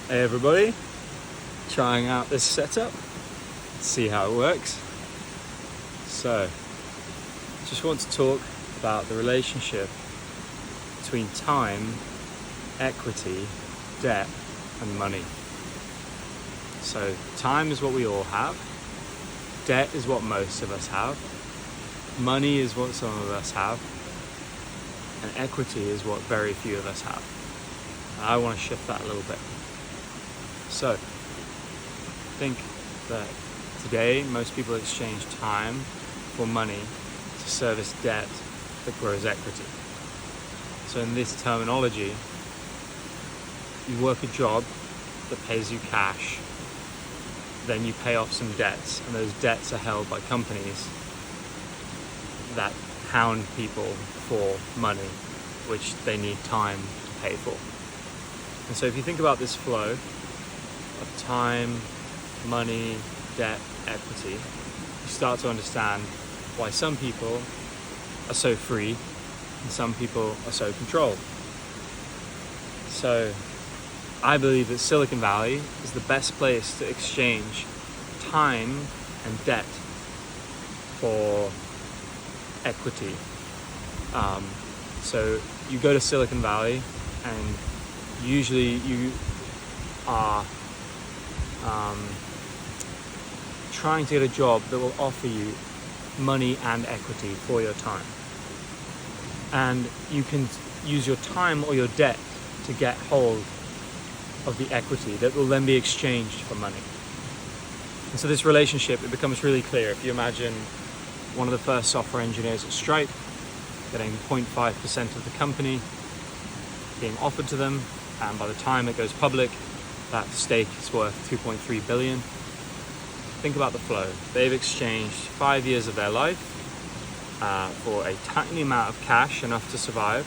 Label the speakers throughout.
Speaker 1: Hey everybody, trying out this setup, see how it works. So, just want to talk about the relationship between time, equity, debt, and money. So, time is what we all have, debt is what most of us have, money is what some of us have, and equity is what very few of us have. And I want to shift that a little bit. So, I think that today most people exchange time for money to service debt that grows equity. So in this terminology, you work a job that pays you cash, then you pay off some debts, and those debts are held by companies that hound people for money, which they need time to pay for. And so if you think about this flow of time, money, debt, equity, you start to understand why some people are so free and some people are so controlled. So I believe that Silicon Valley is the best place to exchange time and debt for equity. So you go to Silicon Valley and usually you are trying to get a job that will offer you money and equity for your time. And you can use your time or your debt to get hold of the equity that will then be exchanged for money. And so this relationship, it becomes really clear. If you imagine one of the first software engineers at Stripe getting 0.5% of the company being offered to them, and by the time it goes public, that stake is worth 2.3 billion. Think about the flow. They've exchanged 5 years of their life for a tiny amount of cash, enough to survive.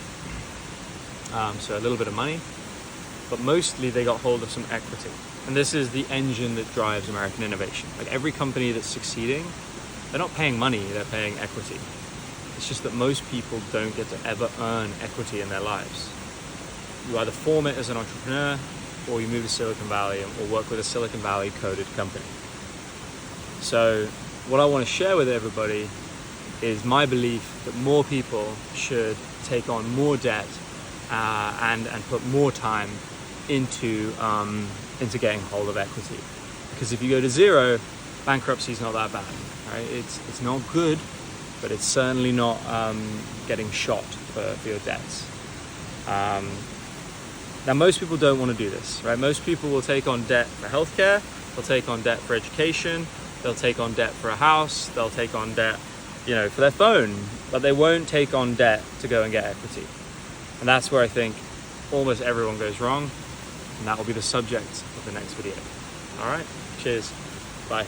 Speaker 1: So a little bit of money, but mostly they got hold of some equity. And this is the engine that drives American innovation. Like every company that's succeeding, they're not paying money, they're paying equity. It's just that most people don't get to ever earn equity in their lives. You either form it as an entrepreneur, or you move to Silicon Valley or work with a Silicon Valley coded company. So what I want to share with everybody is my belief that more people should take on more debt and put more time into getting hold of equity. Because if you go to zero, bankruptcy is not that bad, right? It's not good, but it's certainly not getting shot for your debts. Now, most people don't want to do this, right? Most people will take on debt for healthcare, they'll take on debt for education, they'll take on debt for a house, they'll take on debt, for their phone, but they won't take on debt to go and get equity. And that's where I think almost everyone goes wrong, and that will be the subject of the next video. All right, cheers, bye.